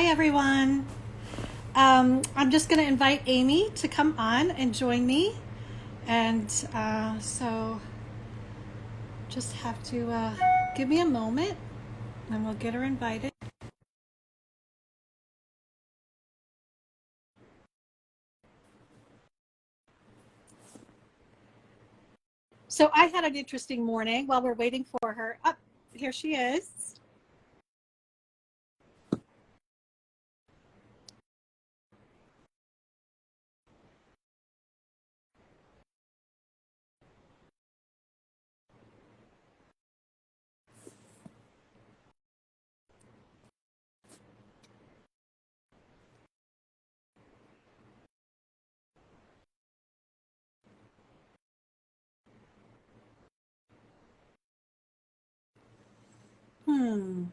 everyone. I'm just going to invite Amy to come on and join me. And so just have to give me a moment and we'll get her invited. So I had an interesting morning while we're waiting for her. Up, here she is. Hmm.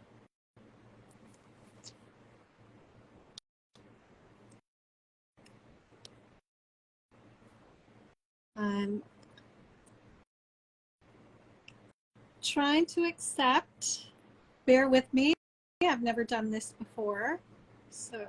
I'm trying to accept. Bear with me. I've never done this before. So.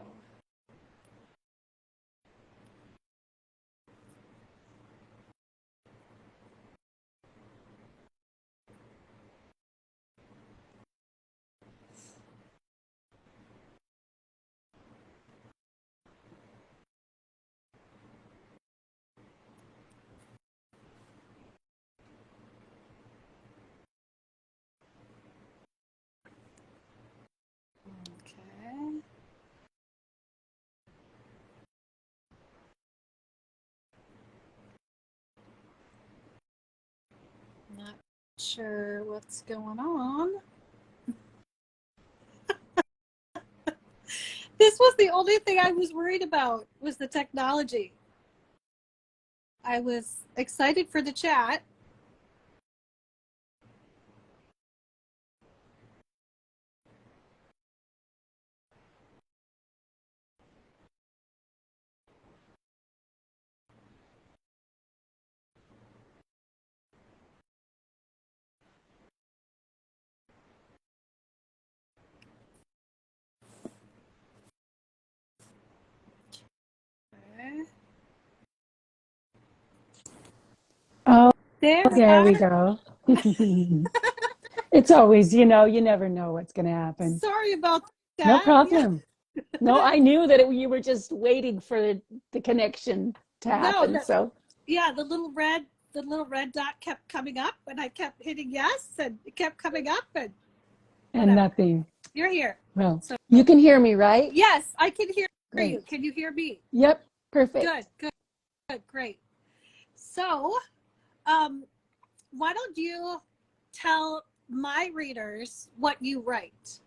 Okay. Not sure what's going on. This was the only thing I was worried about was the technology. I was excited for the chat. Okay. Oh, There we there we are. go. It's always, you never know what's going to happen. Sorry about No that. Yeah. problem. No, I knew that you were just waiting for the connection to No, happen. So, yeah, the little red dot kept coming up and I kept hitting yes and it kept coming up and and whatever. nothing. You're here. Well, So you can hear me, right? yes, I can hear you. Great. Can you hear me? Yep, Good, perfect. good, great. So, um, why don't you tell my readers what you write,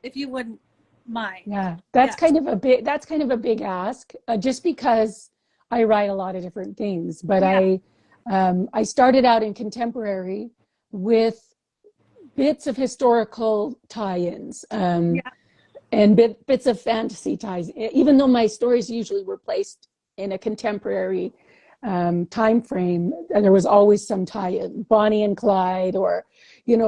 if you wouldn't mind? Yeah, that's Yes. kind of a big ask, just because I write a lot of different things. But Yeah. I started out in contemporary with bits of historical tie-ins. Yeah. And bits of fantasy ties, even though my stories usually were placed in a contemporary time frame. There was always some tie-in, Bonnie and Clyde, or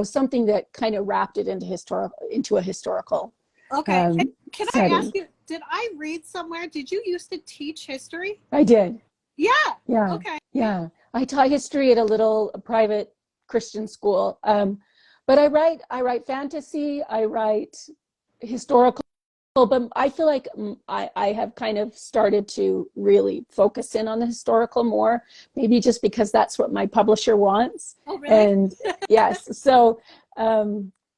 something that kind of wrapped it into a historical Okay. And can I ask setting. you, did I read somewhere? Did you used to teach history? I did. Yeah. Yeah, Okay. yeah. I taught history at a little private Christian school. But I write fantasy, I write historical, but I feel like I have kind of started to really focus in on the historical more, maybe just because that's what my publisher wants. Oh, really? And yes, so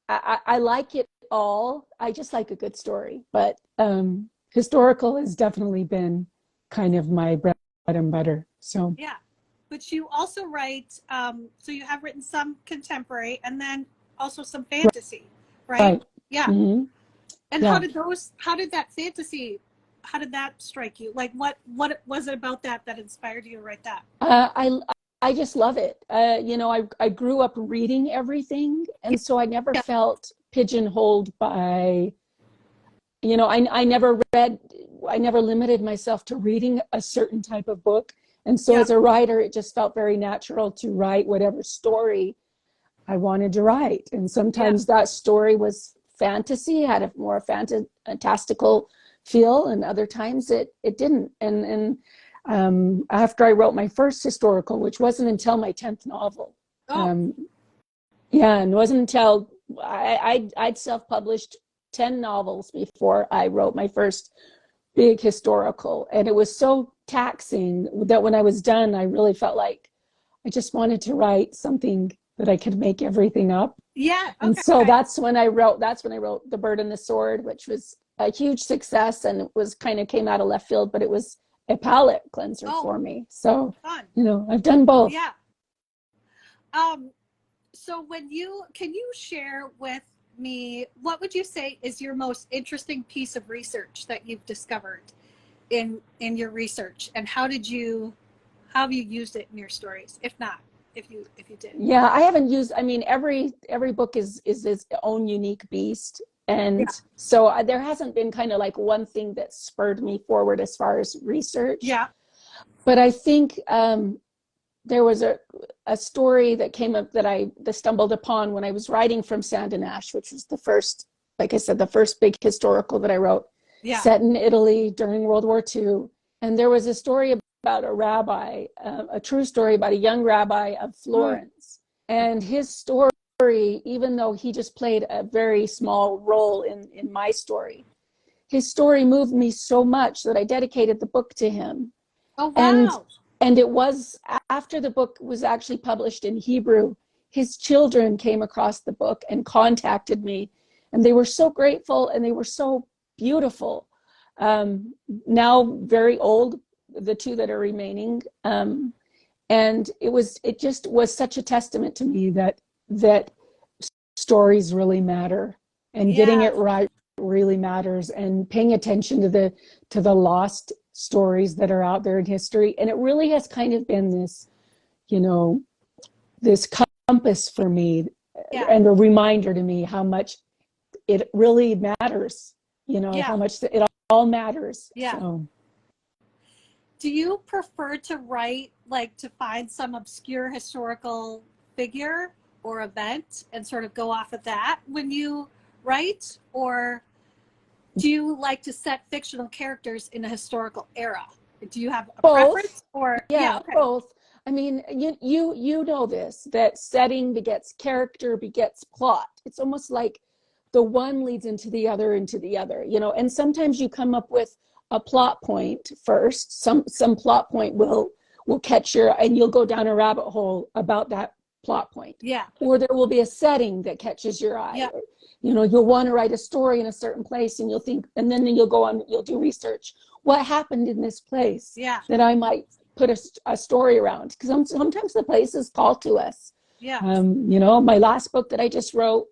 I like it all. I just like a good story, but historical has definitely been kind of my bread and butter. So Yeah. But you also write, so you have written some contemporary and then also some fantasy, right? right. Yeah. Hmm. And Yeah. how did that fantasy, how did that strike you? Like what was it about that that inspired you to write that? Uh, I I just love it. I grew up reading everything, and so I never Yeah. felt pigeonholed by, I never limited myself to reading a certain type of book. And so Yeah. as a writer, it just felt very natural to write whatever story I wanted to write. And Yeah. sometimes that story was fantasy, had a more fantastical feel, and other times it didn't. And after I wrote my first historical, which wasn't until my 10th novel. Oh. Yeah, and it wasn't until I'd self-published 10 novels before I wrote my first big historical. And it was so taxing that when I was done, I really felt like I just wanted to write something that I could make everything up. Yeah. And Okay. so that's when I wrote The Bird and the Sword, which was a huge success, and it was kind of came out of left field, but it was a palate cleanser for me. So, fun. I've done both. Yeah. So can you share with me, what would you say is your most interesting piece of research that you've discovered in your research, and how have you used it in your stories? If not, if you did. Yeah, I haven't used, I mean, every book is its own unique beast. And so there hasn't been kind of like one thing that spurred me forward as far as research. Yeah. But I think there was a story that came up that I stumbled upon when I was writing from Sand and Ash, which was the first, like I said, the first big historical that I wrote, set in Italy during World War II. And there was a story about a rabbi, a true story about a young rabbi of Florence. And his story, even though he just played a very small role in my story, his story moved me so much that I dedicated the book to him. Oh, wow. And it was after the book was actually published in Hebrew, his children came across the book and contacted me, and they were so grateful, and they were so beautiful. Now very old, the two that are remaining. And it just was such a testament to me that stories really matter, and getting it right really matters, and paying attention to the lost stories that are out there in history. And it really has kind of been this, this compass for me, and a reminder to me how much it really matters, how much it all matters. Yeah. So. Do you prefer to write, like, to find some obscure historical figure or event and sort of go off of that when you write? Or do you like to set fictional characters in a historical era? Do you have a preference? Or both. I mean, you know this, that setting begets character, begets plot. It's almost like the one leads into the other, and sometimes you come up with a plot point first. Some plot point will catch and you'll go down a rabbit hole about that plot point. Yeah. Or there will be a setting that catches your eye. Yeah. Or, you'll want to write a story in a certain place, and you'll think, and then you'll go on, you'll do research. What happened in this place that I might put a story around? Because sometimes the places call to us. Yeah. My last book that I just wrote,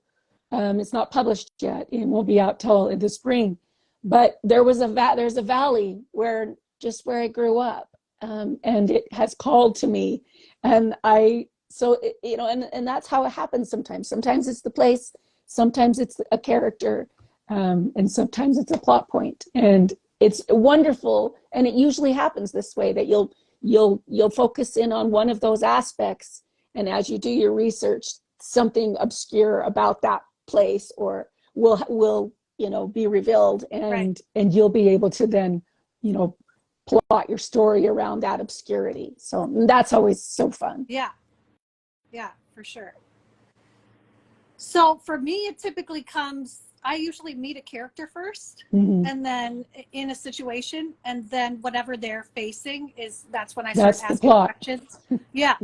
it's not published yet. It won't be out till in the spring. But there's a valley where I grew up, and it has called to me, and and that's how it happens sometimes. Sometimes it's the place, sometimes it's a character, and sometimes it's a plot point. And it's wonderful, and it usually happens this way, that you'll focus in on one of those aspects, and as you do your research, something obscure about that place or will be revealed, and you'll be able to then plot your story around that obscurity. So that's always so fun. Yeah, for sure. So for me, it typically comes, I usually meet a character first, and then in a situation, and then whatever they're facing that's when I start asking questions. Yeah.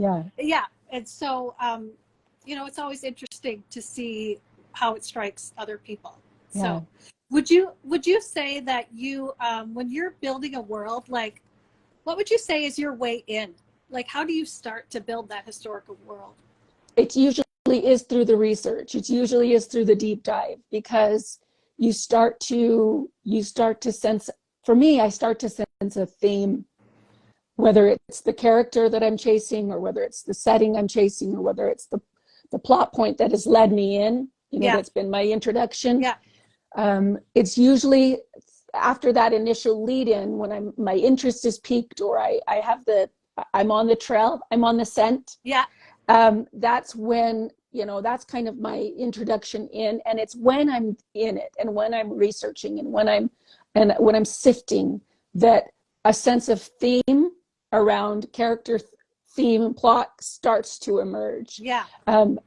And so it's always interesting to see how it strikes other people. So would you say that you when you're building a world, like, what would you say is your way in? Like, how do you start to build that historical world? It usually is through the research. It usually is through the deep dive, because you start to sense, for me, I start to sense a theme, whether it's the character that I'm chasing, or whether it's the setting I'm chasing, or whether it's the plot point that has led me in, that's been my introduction. It's usually after that initial lead in, when my interest is piqued, or I'm on the trail, I'm on the scent. That's when that's kind of my introduction in, and it's when I'm in it and when I'm researching and when I'm sifting that a sense of theme around character theme and plot starts to emerge. Yeah.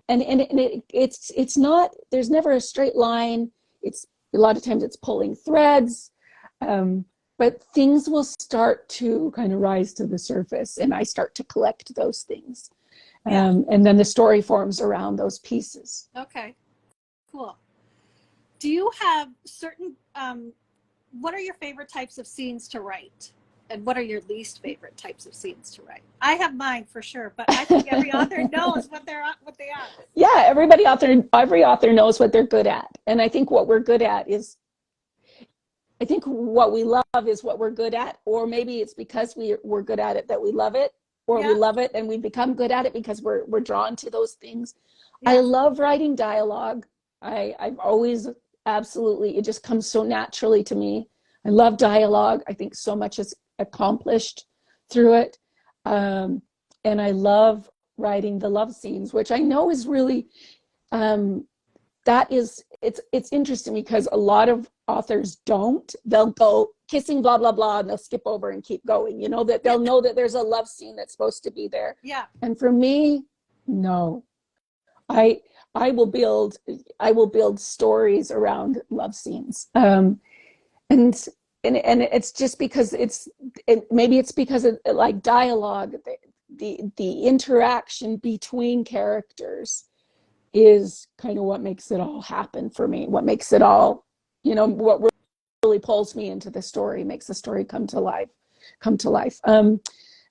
It's not, there's never a straight line. It's a lot of times it's pulling threads. But things will start to kind of rise to the surface, and I start to collect those things. And then the story forms around those pieces. Okay, cool. Do you have certain, what are your favorite types of scenes to write? And what are your least favorite types of scenes to write? I have mine for sure, but I think every author knows what they are. Yeah, every author knows what they're good at. And I think what we're good at is, I think what we love is what we're good at, or maybe it's because we're good at it that we love it, or we love it and we become good at it because we're drawn to those things. Yeah. I love writing dialogue. I've always absolutely, it just comes so naturally to me. I love dialogue. I think so much is accomplished through it. And I love writing the love scenes, which I know is really, it's interesting because a lot of authors don't. They'll go kissing, blah, blah, blah, and they'll skip over and keep going, that they'll know that there's a love scene that's supposed to be there. Yeah. And for me, no. I will build stories around love scenes. And it's just because maybe it's because of like dialogue, the interaction between characters is kind of what makes it all happen for me. What makes it all, what really pulls me into the story, makes the story come to life.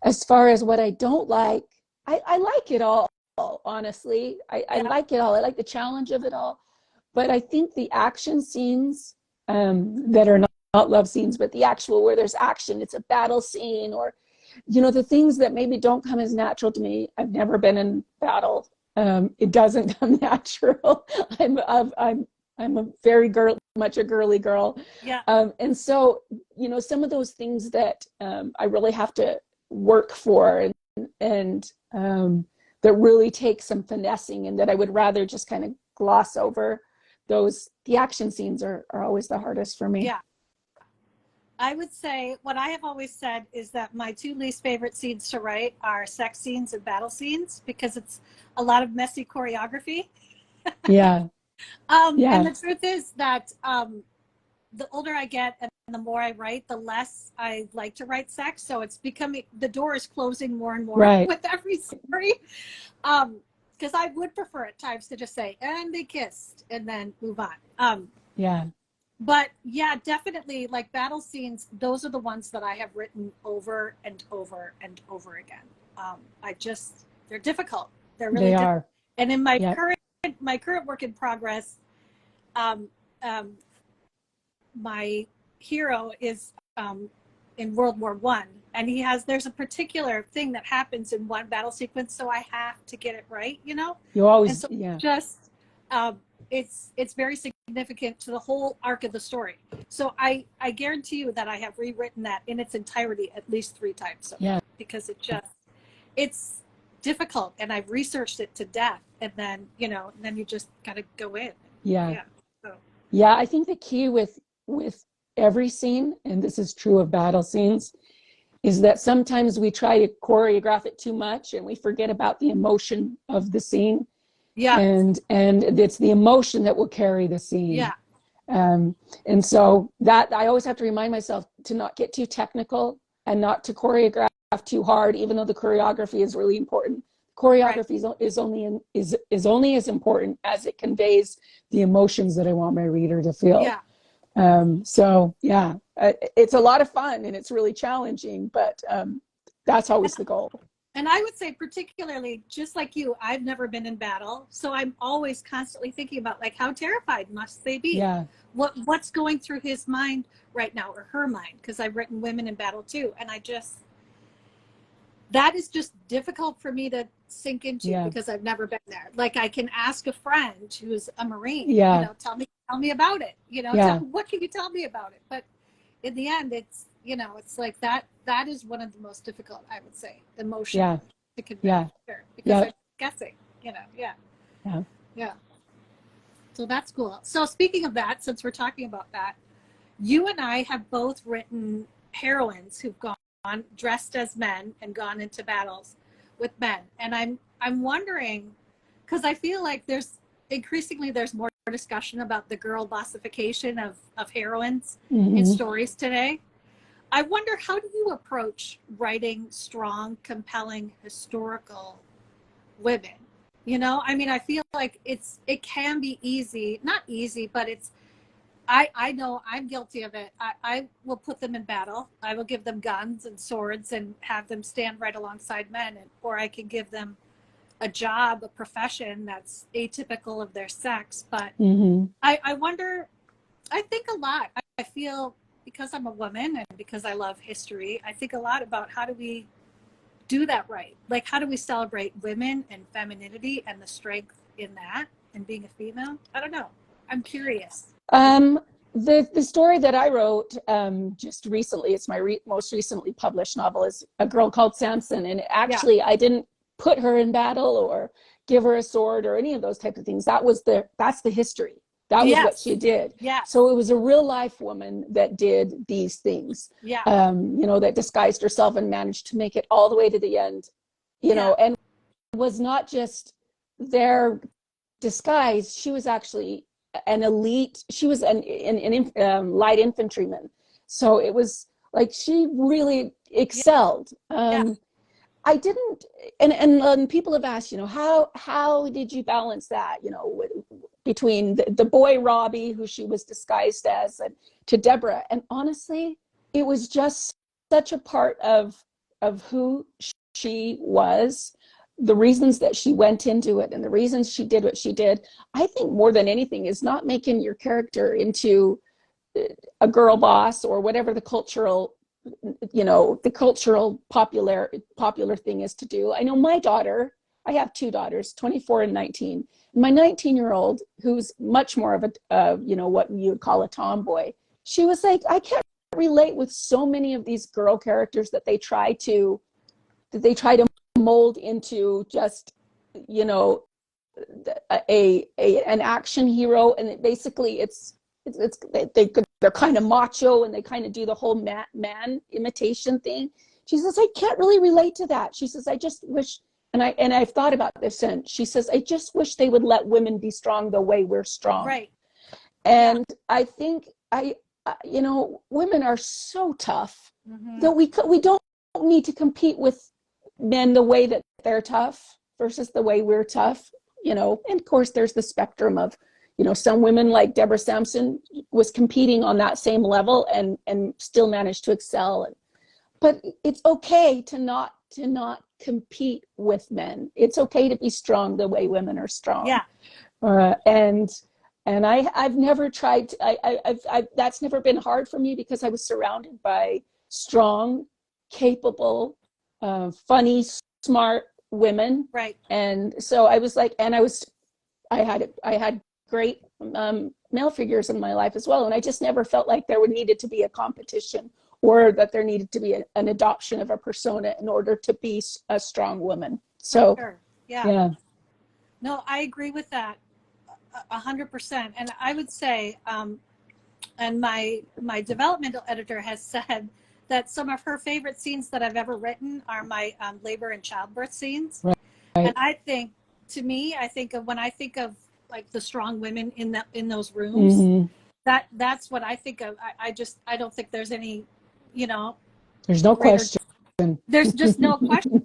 As far as what I don't like, I like it all, honestly. I like it all. I like the challenge of it all. But I think the action scenes that are not love scenes, but the actual where there's action, it's a battle scene, or, the things that maybe don't come as natural to me. I've never been in battle. It doesn't come natural. I'm a very much a girly girl. Yeah. And so, some of those things that I really have to work for and that really take some finessing, and that I would rather just kind of gloss over, the action scenes are always the hardest for me. Yeah. I would say what I have always said is that my two least favorite scenes to write are sex scenes and battle scenes, because it's a lot of messy choreography. Yeah. And the truth is that the older I get and the more I write, the less I like to write sex. So it's becoming, the door is closing more and more with every story. Because I would prefer at times to just say, and they kissed, and then move on. But yeah, definitely, like battle scenes, those are the ones that I have written over and over and over again. They're difficult. They're really difficult. And in my current work in progress, my hero is in World War I, and there's a particular thing that happens in one battle sequence, so I have to get it right, You always, and so it's very significant to the whole arc of the story. So I guarantee you that I have rewritten that in its entirety at least 3 times. Because it's difficult, and I've researched it to death, and then, then you just gotta go in. I think the key with every scene, and this is true of battle scenes, is that sometimes we try to choreograph it too much and we forget about the emotion of the scene. Yeah. And it's the emotion that will carry the scene. Yeah. And so that I always have to remind myself to not get too technical and not to choreograph too hard, even though the choreography is really important. Choreography is only as important as it conveys the emotions that I want my reader to feel. Yeah. It's a lot of fun and it's really challenging, but that's always the goal. And I would say, particularly, just like you, I've never been in battle, so I'm always constantly thinking about, like, how terrified must they be? Yeah. What's going through his mind right now, or her mind? Because I've written women in battle too, and that is just difficult for me to sink into because I've never been there. Like, I can ask a friend who's a Marine, tell me about it. What can you tell me about it? But in the end, it's it's like that is one of the most difficult, I would say, emotion to convey. Because I'm guessing, Yeah. Yeah. So that's cool. So speaking of that, since we're talking about that, you and I have both written heroines who've gone dressed as men and gone into battles with men. And I'm wondering, because I feel like there's more discussion about the girl bossification of heroines in Mm-hmm. stories today. I wonder, how do you approach writing strong, compelling, historical women? I mean, I feel like it can be easy, not easy, but I know I'm guilty of it. I will put them in battle. I will give them guns and swords and have them stand right alongside men, or I can give them a job, a profession that's atypical of their sex. But Mm-hmm. I wonder, I think a lot. I feel, because I'm a woman and because I love history, I think a lot about how do we do that right? Like, how do we celebrate women and femininity and the strength in that and being a female? I don't know. I'm curious. Um, the story that I wrote just recently, it's my most recently published novel, is A Girl Called Samson. And Yeah. actually, I didn't put her in battle or give her a sword or any of those type of things. That's the history. That was what she Yes. did. Yes. So it was a real life woman that did these things, Yeah. that disguised herself and managed to make it all the way to the end, Yeah. and was not just there disguised. She was actually an elite. She was an light infantryman. So it was like she really Yeah. excelled. Yeah. I didn't, and people have asked, how did you balance that, between the boy Robbie, who she was disguised as, and to Deborah. And honestly, it was just such a part of who she was, the reasons that she went into it, and the reasons she did what she did. I think more than anything is not making your character into a girl boss or whatever the cultural popular thing is to do. I know I have two daughters, 24 and 19. My 19-year-old, who's much more of what you would call a tomboy, she was like, I can't relate with so many of these girl characters that they try to mold into just, an action hero. And basically they're kind of macho, and they kind of do the whole man imitation thing. She says, I can't really relate to that. She says, I just wish, and I've thought about this, and she says, I just wish they would let women be strong the way we're strong. Right. And yeah. I think women are so tough that we don't need to compete with men the way that they're tough versus the way we're tough. And of course there's the spectrum of, some women like Deborah Sampson was competing on that same level and still managed to excel. But it's okay to not compete with men. It's okay to be strong the way women are strong. Yeah. And I've never tried to, that's never been hard for me, because I was surrounded by strong, capable, funny, smart women. Right. And so I was like, I had great male figures in my life as well. And I just never felt like there needed to be a competition, or that there needed to be an adoption of a persona in order to be a strong woman. So, sure. Yeah. yeah. No, I agree with that 100%. And I would say, and my developmental editor has said that some of her favorite scenes that I've ever written are my labor and childbirth scenes. Right. And I think, to me, when I think of like the strong women in those rooms, that's what I think of. I don't think there's any, there's no greater, question. there's just no question,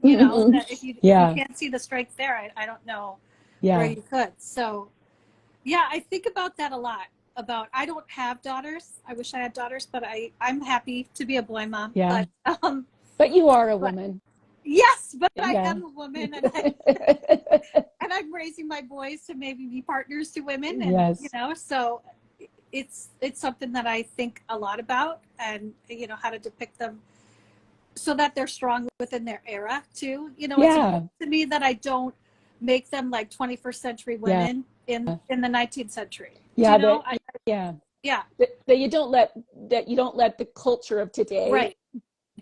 that if you can't see the strength there, I don't know where you could. So yeah, I think about that a lot. I don't have daughters. I wish I had daughters, but I'm happy to be a boy mom. Yeah. But you are a woman. Yes, but I am a woman, and I'm raising my boys to maybe be partners to women, and yes. So it's something that I think a lot about, and how to depict them so that they're strong within their era too. It's important to me that I don't make them like 21st century women in the 19th century. Yeah, that you don't let the culture of today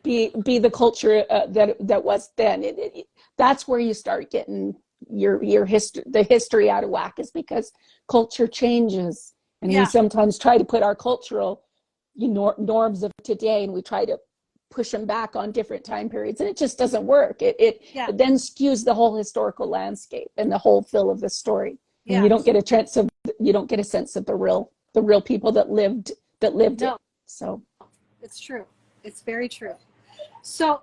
be the culture that was then. That's where you start getting the history out of whack is because culture changes, and we Yeah. sometimes try to put our cultural norms of today, and we try to push them back on different time periods, and it just doesn't work. It Yeah. then skews the whole historical landscape and the whole feel of the story, and Yeah. you don't get a sense of the real people that lived it. No, So it's true. It's very true. So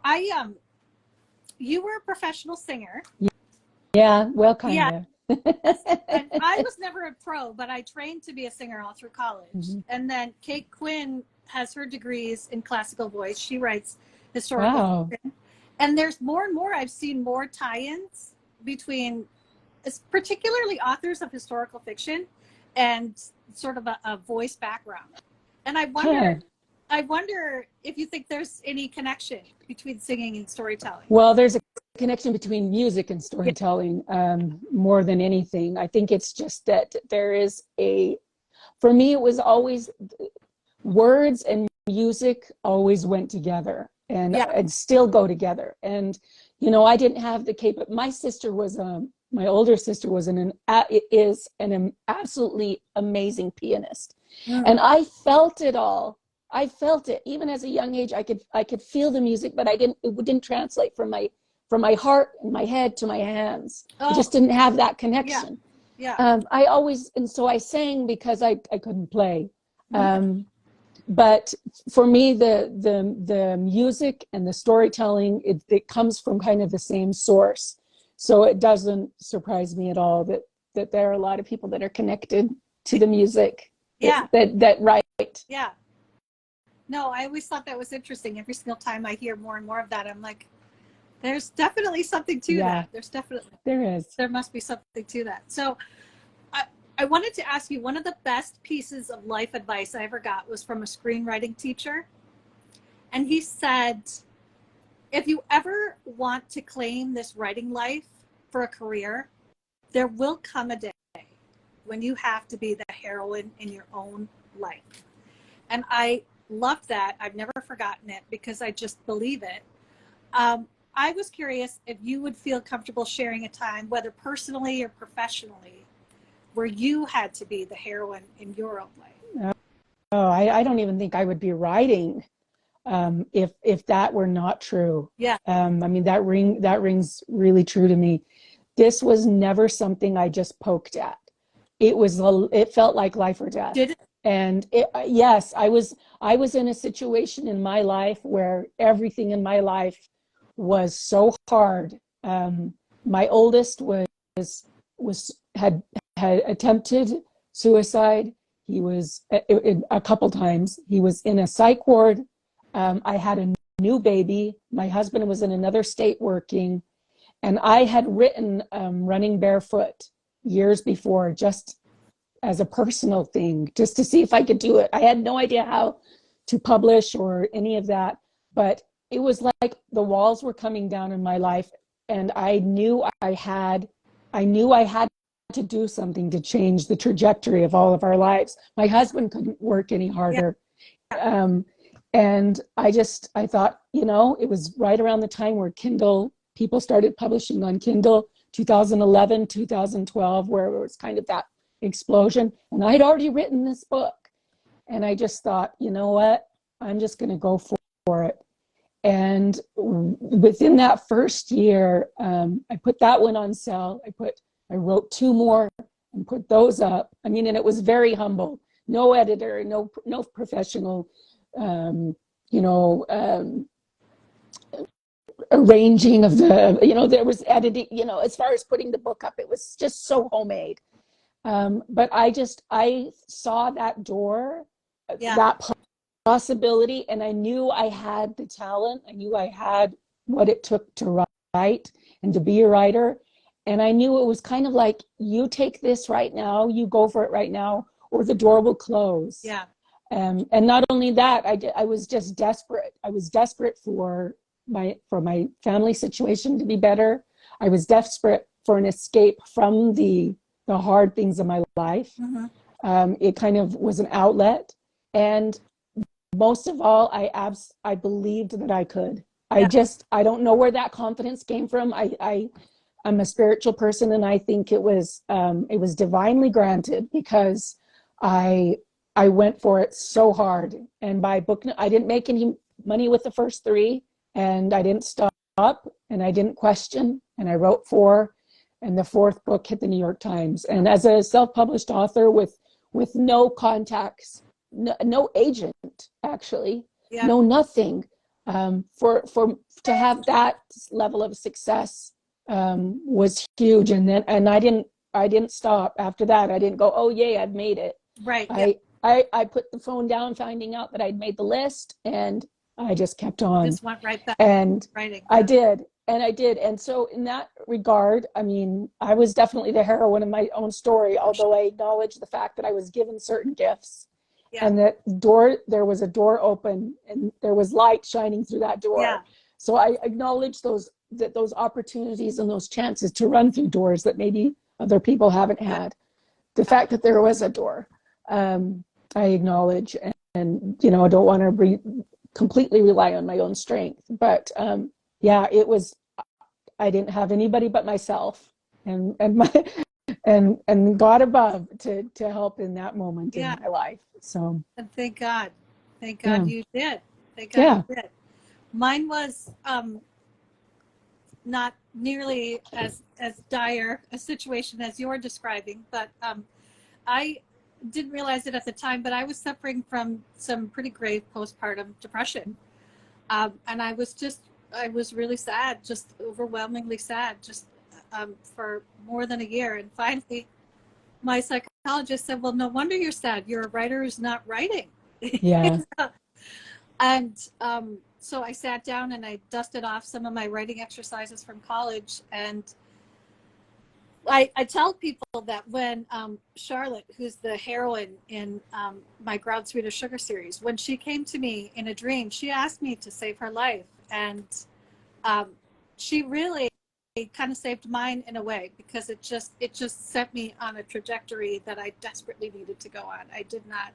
you were a professional singer. yeah, well, kind Yeah. of. And I was never a pro, but I trained to be a singer all through college. Mhm. And then Kate Quinn has her degrees in classical voice. She writes historical Wow. fiction. And there's more and more, I've seen more tie-ins between particularly authors of historical fiction and sort of a voice background. And Huh. I wonder if you think there's any connection between singing and storytelling. Well, there's a connection between music and Yeah. storytelling, more than anything. I think it's just that there is for me, it was always words and music always went together, Yeah. and still go together. And, I didn't have the capability. My older sister is an absolutely amazing pianist. And I felt it all. I felt it even as a young age. I could feel the music, but it didn't translate from my heart and my head to my hands. I just didn't have that connection. Yeah. And so I sang because I couldn't play. But for me, the music and the storytelling, it comes from kind of the same source. So it doesn't surprise me at all that there are a lot of people that are connected to the music. Yeah. That write. Yeah. No, I always thought that was interesting. Every single time I hear more and more of that, I'm like, there's definitely something to that. There must be something to that. So I wanted to ask you, one of the best pieces of life advice I ever got was from a screenwriting teacher. And he said, if you ever want to claim this writing life for a career, there will come a day when you have to be the heroine in your own life. And I loved that. I've never forgotten it because I just believe it. I was curious if you would feel comfortable sharing a time, whether personally or professionally, where you had to be the heroine in your own life. Oh, I don't even think I would be writing if that were not true. Yeah. I mean, that rings really true to me. This was never something I just poked at. It felt like life or death. Did it? And yes, I was in a situation in my life where everything in my life was so hard. My oldest had attempted suicide. He was a couple times. He was in a psych ward. I had a new baby. My husband was in another state working, and I had written Running Barefoot years before, just as a personal thing, just to see if I could do it. I had no idea how to publish or any of that, but it was like the walls were coming down in my life, and I knew I had to do something to change the trajectory of all of our lives. My husband couldn't work any harder. Yeah. And I thought, it was right around the time where people started publishing on Kindle, 2011, 2012, where it was kind of that explosion. And I'd already written this book. And I just thought, you know what? I'm just going to go for it. And within that first year, I put that one on sale. I wrote 2 more and put those up. I mean, and it was very humble. No editor, no professional, arranging of there was editing, as far as putting the book up, it was just so homemade. But I saw that door, that possibility, and I knew I had the talent. I knew I had what it took to write and to be a writer. And I knew it was kind of like, you take this right now, you go for it right now, or the door will close. Yeah. And not only that, I was just desperate. I was desperate for my family situation to be better. I was desperate for an escape from the hard things of my life. Mm-hmm. It kind of was an outlet. And most of all, I believed that I could. Yeah. I don't know where that confidence came from. I'm a spiritual person, and I think it was divinely granted, because I I went for it so hard. And by book, I didn't make any money with the first three, and I didn't stop, and I didn't question, and I wrote four, and the fourth book hit the New York Times. And as a self-published author with no contacts, no agent, actually, Yeah. no nothing, for to have that level of success was huge. And I didn't stop after that. I didn't go, oh yay, I've made it. Right. Yeah. I put the phone down, finding out that I'd made the list, and I just kept on. Just went right back And writing. I did. And I did. And so in that regard, I mean, I was definitely the heroine of my own story, although I acknowledge the fact that I was given certain gifts, Yeah. and that there was a door open, and there was light shining through that door. Yeah. So I acknowledge those opportunities and those chances to run through doors that maybe other people haven't had. The fact that there was a door, I acknowledge, and I don't want to completely rely on my own strength. But yeah, it was. I didn't have anybody but myself and my and God above to help in that moment in my life. So, and thank God yeah. you did. Thank God you did. Mine was not nearly as dire a situation as you're describing, but I didn't realize it at the time, but I was suffering from some pretty grave postpartum depression. And I was really sad, just overwhelmingly sad, just for more than a year. And finally, my psychologist said, well, no wonder you're sad. You're a writer who's not writing. Yeah. And so I sat down and I dusted off some of my writing exercises from college. And I tell people that when Charlotte, who's the heroine in my Ground Sweet as Sugar series, when she came to me in a dream, she asked me to save her life. And she really kind of saved mine in a way, because it just set me on a trajectory that I desperately needed to go on. I did not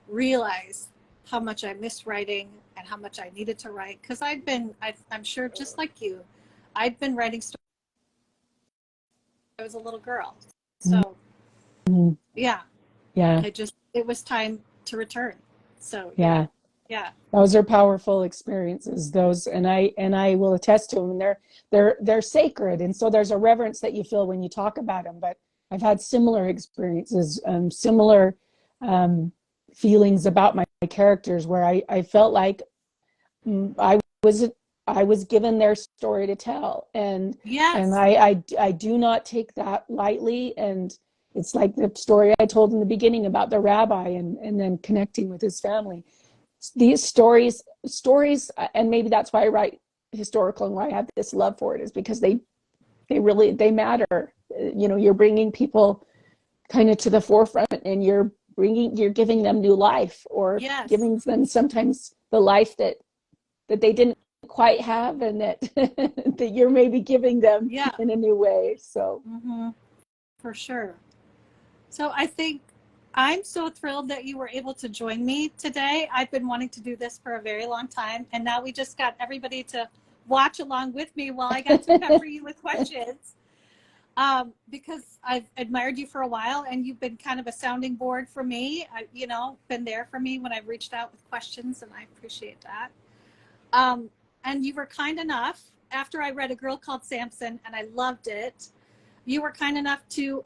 realize how much I missed writing and how much I needed to write, because I'm sure just like you, I'd been writing stories I was a little girl. So yeah, it was time to return. So yeah. Those are powerful experiences. Those, and I will attest to them. And they're sacred, and so there's a reverence that you feel when you talk about them. But I've had similar experiences, similar feelings about my characters, where I felt like I was given their story to tell, and I do not take that lightly. And it's like the story I told in the beginning about the rabbi, and then connecting with his family. These stories, and maybe that's why I write historical and why I have this love for it, is because they matter. You're bringing people kind of to the forefront, and you're giving them new life, or giving them sometimes the life that they didn't quite have, and that that you're maybe giving them in a new way. So for sure. So I think I'm so thrilled that you were able to join me today. I've been wanting to do this for a very long time, and now we just got everybody to watch along with me while I got to pepper you with questions. Because I've admired you for a while, and you've been kind of a sounding board for me. Been there for me when I've reached out with questions, and I appreciate that. And you were kind enough, after I read A Girl Called Samson and I loved it, you were kind enough to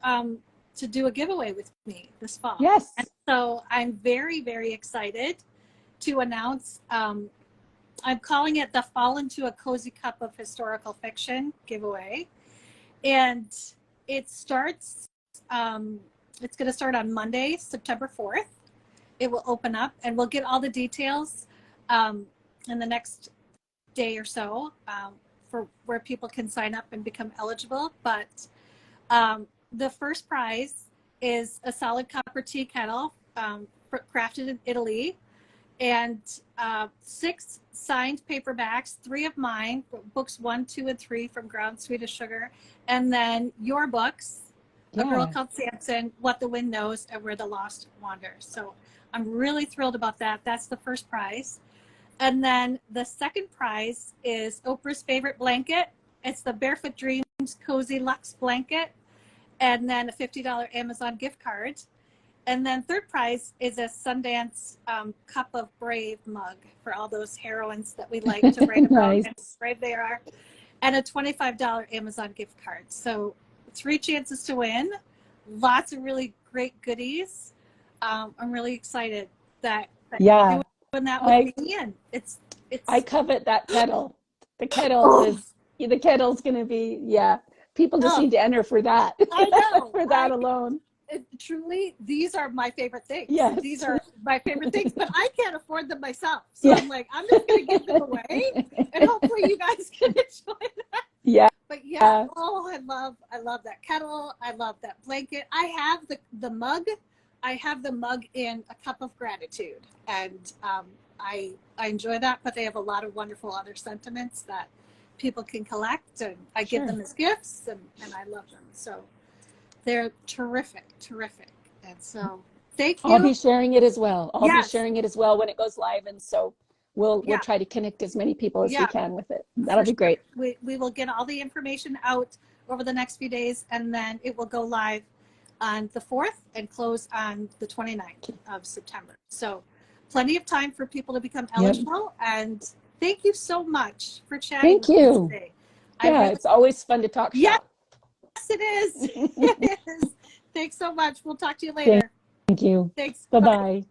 do a giveaway with me this fall. Yes. And so I'm very, very excited to announce, I'm calling it the Fall into a Cozy Cup of Historical Fiction giveaway. And it starts, it's going to start on Monday, September 4th. It will open up, and we'll get all the details in the next day or so for where people can sign up and become eligible. But the first prize is a solid copper tea kettle crafted in Italy, and 6 signed paperbacks, 3 of mine, books 1, 2, and 3 from Ground Sweet as Sugar, and then your books, A Girl Called Samson, What the Wind Knows, and Where the Lost Wander. So I'm really thrilled about that. That's the first prize. And then the second prize is Oprah's favorite blanket. It's the Barefoot Dreams Cozy Luxe blanket, and then a $50 Amazon gift card. And then third prize is a Sundance Cup of Brave mug for all those heroines that we like to write about Nice. and how brave they are, and a $25 Amazon gift card. So 3 chances to win, lots of really great goodies. I'm really excited that Yeah. you're doing that with me, and it's I covet that kettle. The kettle oh, is the kettle's going to be, yeah. People just need to enter for that. I know. For that alone. Truly, these are my favorite things. Yes. These are my favorite things, but I can't afford them myself. So yeah. I'm like, I'm just going to give them away, and hopefully you guys can enjoy that. Yeah. But yeah, oh, I love that kettle. I love that blanket. I have the mug. I have the mug in a cup of gratitude, and I enjoy that. But they have a lot of wonderful other sentiments that people can collect, and I give them as gifts, and I love them. So they're terrific. And so thank you. I'll be sharing it as well. I'll be sharing it as well when it goes live, and so we'll try to connect as many people as we can with it. That'll be great. We will get all the information out over the next few days, and then it will go live on the 4th and close on the 29th of September. So plenty of time for people to become eligible. And thank you so much for chatting with me today. Yeah, it's always fun to talk shop. Yes, it is. It is. Thanks so much. We'll talk to you later. Thank you. Thanks. Bye-bye.